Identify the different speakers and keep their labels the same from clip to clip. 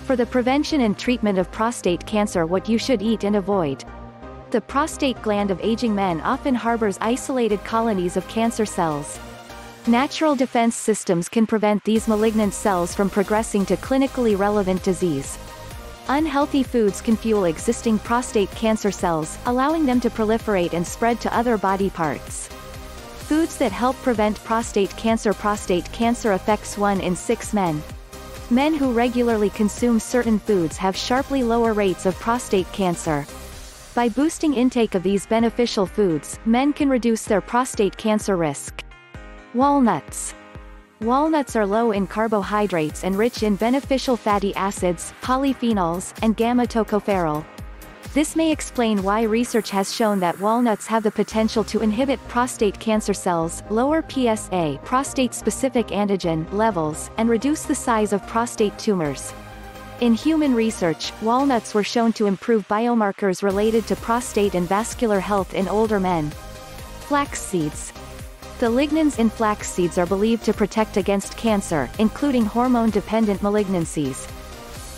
Speaker 1: For the prevention and treatment of prostate cancer, what you should eat and avoid. The prostate gland of aging men often harbors isolated colonies of cancer cells. Natural defense systems can prevent these malignant cells from progressing to clinically relevant disease. Unhealthy foods can fuel existing prostate cancer cells, allowing them to proliferate and spread to other body parts. Foods that help prevent prostate cancer. Prostate cancer affects 1 in 6 men. Men who regularly consume certain foods have sharply lower rates of prostate cancer. By boosting intake of these beneficial foods, men can reduce their prostate cancer risk. Walnuts. Walnuts are low in carbohydrates and rich in beneficial fatty acids, polyphenols, and gamma-tocopherol. This may explain why research has shown that walnuts have the potential to inhibit prostate cancer cells, lower PSA prostate-specific antigen levels, and reduce the size of prostate tumors. In human research, walnuts were shown to improve biomarkers related to prostate and vascular health in older men. Flax seeds. The lignans in flax seeds are believed to protect against cancer, including hormone-dependent malignancies.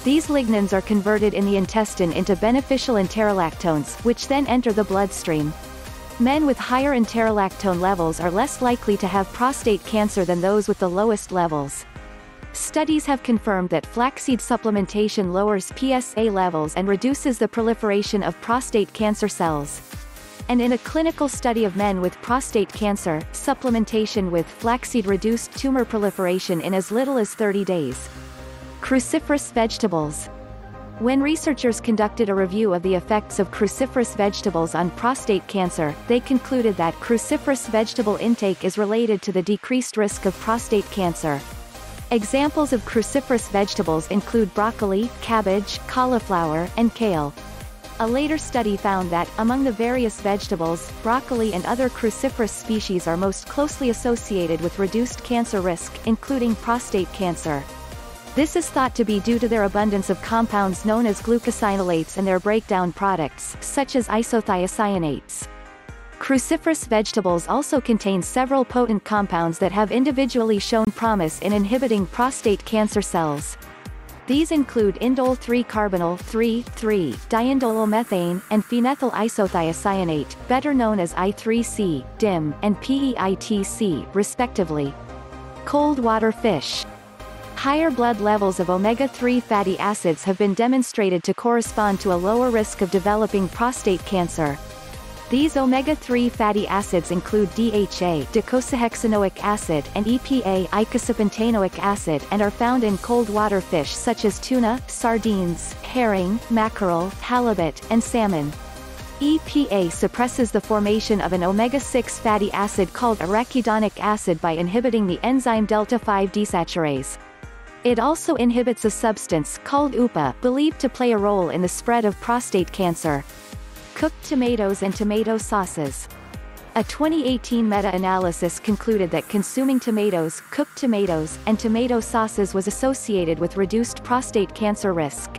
Speaker 1: These lignans are converted in the intestine into beneficial enterolactones, which then enter the bloodstream. Men with higher enterolactone levels are less likely to have prostate cancer than those with the lowest levels. Studies have confirmed that flaxseed supplementation lowers PSA levels and reduces the proliferation of prostate cancer cells. And in a clinical study of men with prostate cancer, supplementation with flaxseed reduced tumor proliferation in as little as 30 days. Cruciferous vegetables. When researchers conducted a review of the effects of cruciferous vegetables on prostate cancer, they concluded that cruciferous vegetable intake is related to the decreased risk of prostate cancer. Examples of cruciferous vegetables include broccoli, cabbage, cauliflower, and kale. A later study found that, among the various vegetables, broccoli and other cruciferous species are most closely associated with reduced cancer risk, including prostate cancer. This is thought to be due to their abundance of compounds known as glucosinolates and their breakdown products, such as isothiocyanates. Cruciferous vegetables also contain several potent compounds that have individually shown promise in inhibiting prostate cancer cells. These include indole 3-carbonyl 3,3-diindolylmethane, and phenethyl isothiocyanate, better known as I3C, DIM, and PEITC, respectively. Cold water fish. Higher blood levels of omega-3 fatty acids have been demonstrated to correspond to a lower risk of developing prostate cancer. These omega-3 fatty acids include DHA, docosahexaenoic acid, and EPA, icosapentaenoic acid, and are found in cold water fish such as tuna, sardines, herring, mackerel, halibut, and salmon. EPA suppresses the formation of an omega-6 fatty acid called arachidonic acid by inhibiting the enzyme delta-5 desaturase. It also inhibits a substance called UPA, believed to play a role in the spread of prostate cancer. Cooked tomatoes and tomato sauces. A 2018 meta-analysis concluded that consuming tomatoes, cooked tomatoes, and tomato sauces was associated with reduced prostate cancer risk.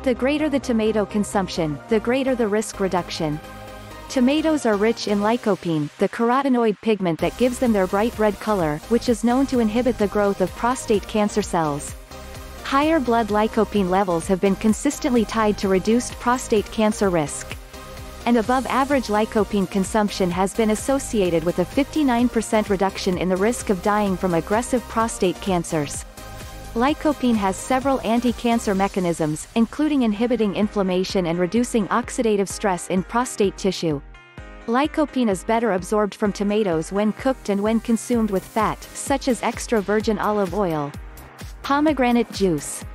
Speaker 1: The greater the tomato consumption, the greater the risk reduction. Tomatoes are rich in lycopene, the carotenoid pigment that gives them their bright red color, which is known to inhibit the growth of prostate cancer cells. Higher blood lycopene levels have been consistently tied to reduced prostate cancer risk. And above-average lycopene consumption has been associated with a 59% reduction in the risk of dying from aggressive prostate cancers. Lycopene has several anti-cancer mechanisms, including inhibiting inflammation and reducing oxidative stress in prostate tissue. Lycopene is better absorbed from tomatoes when cooked and when consumed with fat, such as extra virgin olive oil. Pomegranate juice.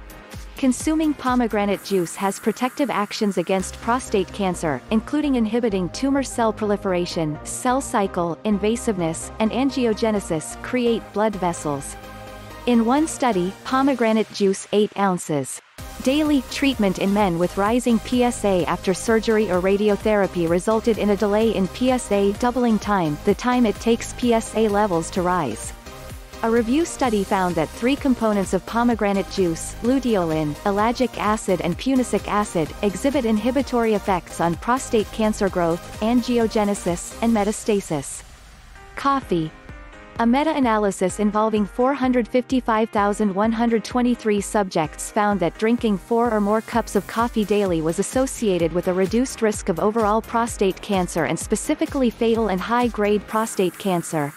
Speaker 1: Consuming pomegranate juice has protective actions against prostate cancer, including inhibiting tumor cell proliferation, cell cycle, invasiveness, and angiogenesis, create blood vessels. In one study, pomegranate juice 8 ounces daily treatment in men with rising PSA after surgery or radiotherapy resulted in a delay in PSA doubling time, the time it takes PSA levels to rise. A review study found that 3 components of pomegranate juice, luteolin, ellagic acid and punicic acid, exhibit inhibitory effects on prostate cancer growth, angiogenesis, and metastasis. Coffee. A meta-analysis involving 455,123 subjects found that drinking 4 or more cups of coffee daily was associated with a reduced risk of overall prostate cancer and specifically fatal and high-grade prostate cancer.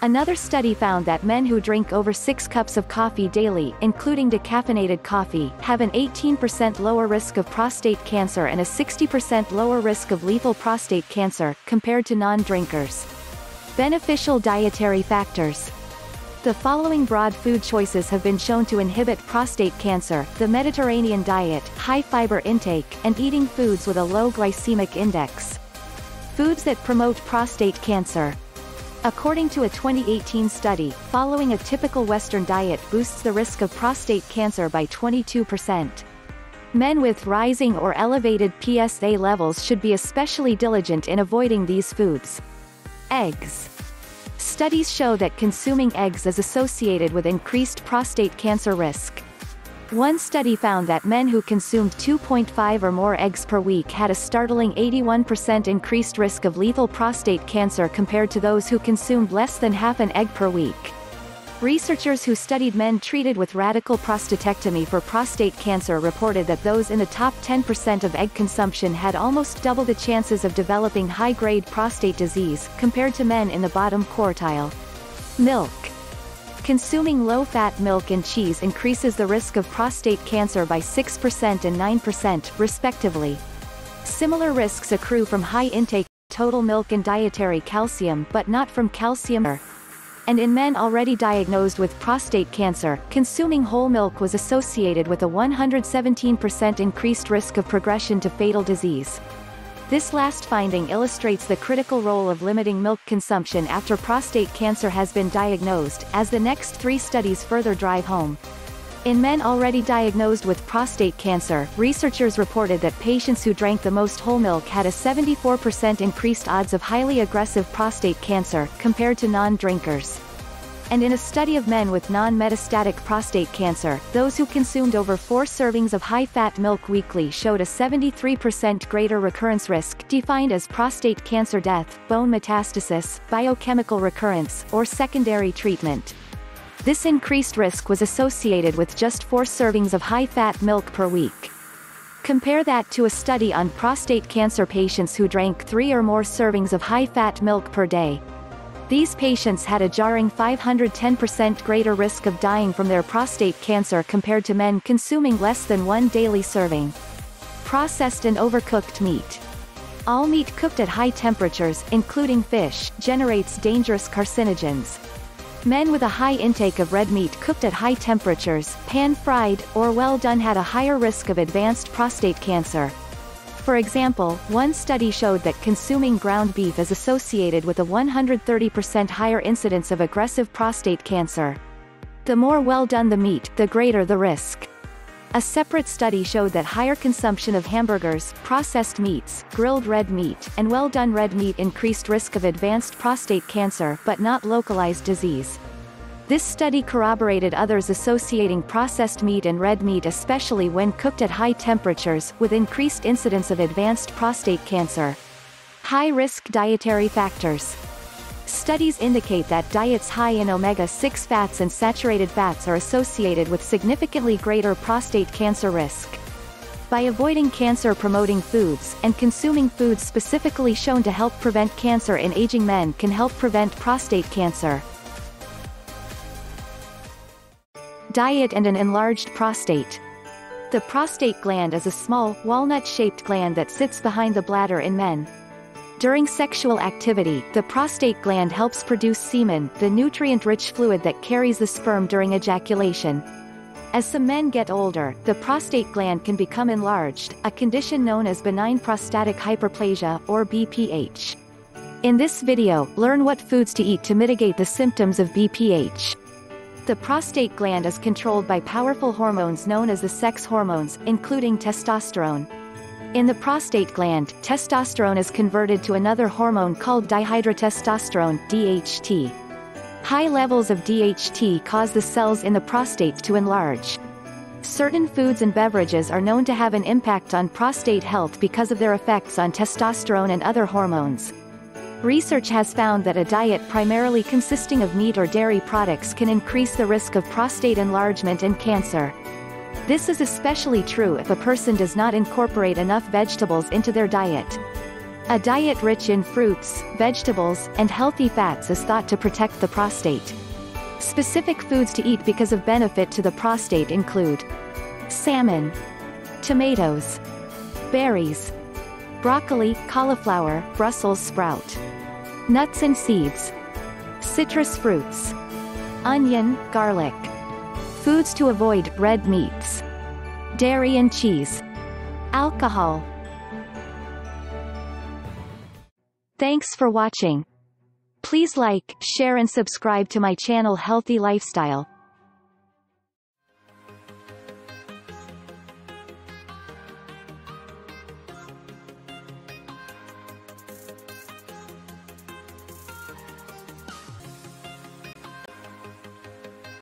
Speaker 1: Another study found that men who drink over 6 cups of coffee daily, including decaffeinated coffee, have an 18% lower risk of prostate cancer and a 60% lower risk of lethal prostate cancer, compared to non-drinkers. Beneficial dietary factors. The following broad food choices have been shown to inhibit prostate cancer: the Mediterranean diet, high fiber intake, and eating foods with a low glycemic index. Foods that promote prostate cancer. According to a 2018 study, following a typical Western diet boosts the risk of prostate cancer by 22%. Men with rising or elevated PSA levels should be especially diligent in avoiding these foods. Eggs. Studies show that consuming eggs is associated with increased prostate cancer risk. One study found that men who consumed 2.5 or more eggs per week had a startling 81% increased risk of lethal prostate cancer compared to those who consumed less than half an egg per week. Researchers who studied men treated with radical prostatectomy for prostate cancer reported that those in the top 10% of egg consumption had almost double the chances of developing high-grade prostate disease, compared to men in the bottom quartile. Milk. Consuming low-fat milk and cheese increases the risk of prostate cancer by 6% and 9%, respectively. Similar risks accrue from high intake total milk and dietary calcium, but not from calcium. And in men already diagnosed with prostate cancer, consuming whole milk was associated with a 117% increased risk of progression to fatal disease. This last finding illustrates the critical role of limiting milk consumption after prostate cancer has been diagnosed, as the next 3 studies further drive home. In men already diagnosed with prostate cancer, researchers reported that patients who drank the most whole milk had a 74% increased odds of highly aggressive prostate cancer, compared to non-drinkers. And in a study of men with non-metastatic prostate cancer, those who consumed over 4 servings of high-fat milk weekly showed a 73% greater recurrence risk, defined as prostate cancer death, bone metastasis, biochemical recurrence, or secondary treatment. This increased risk was associated with just 4 servings of high-fat milk per week. Compare that to a study on prostate cancer patients who drank 3 or more servings of high-fat milk per day. These patients had a jarring 510% greater risk of dying from their prostate cancer compared to men consuming less than 1 daily serving. Processed and overcooked meat. All meat cooked at high temperatures, including fish, generates dangerous carcinogens. Men with a high intake of red meat cooked at high temperatures, pan-fried, or well-done had a higher risk of advanced prostate cancer. For example, one study showed that consuming ground beef is associated with a 130% higher incidence of aggressive prostate cancer. The more well-done the meat, the greater the risk. A separate study showed that higher consumption of hamburgers, processed meats, grilled red meat, and well-done red meat increased risk of advanced prostate cancer but not localized disease. This study corroborated others associating processed meat and red meat, especially when cooked at high temperatures, with increased incidence of advanced prostate cancer. High-risk dietary factors. Studies indicate that diets high in omega-6 fats and saturated fats are associated with significantly greater prostate cancer risk. By avoiding cancer-promoting foods, and consuming foods specifically shown to help prevent cancer in aging men can help prevent prostate cancer. Diet and an enlarged prostate. The prostate gland is a small, walnut-shaped gland that sits behind the bladder in men. During sexual activity, the prostate gland helps produce semen, the nutrient-rich fluid that carries the sperm during ejaculation. As some men get older, the prostate gland can become enlarged, a condition known as benign prostatic hyperplasia, or BPH. In this video, learn what foods to eat to mitigate the symptoms of BPH. The prostate gland is controlled by powerful hormones known as the sex hormones, including testosterone. In the prostate gland, testosterone is converted to another hormone called dihydrotestosterone, DHT. High levels of DHT cause the cells in the prostate to enlarge. Certain foods and beverages are known to have an impact on prostate health because of their effects on testosterone and other hormones. Research has found that a diet primarily consisting of meat or dairy products can increase the risk of prostate enlargement and cancer. This is especially true if a person does not incorporate enough vegetables into their diet. A diet rich in fruits, vegetables, and healthy fats is thought to protect the prostate. Specific foods to eat because of benefit to the prostate include salmon, tomatoes, berries, broccoli, cauliflower, Brussels sprout, nuts and seeds, citrus fruits, onion, garlic. Foods to avoid: red meats, dairy and cheese, alcohol. Thanks for watching. Please like, share and subscribe to my channel Healthy Lifestyle.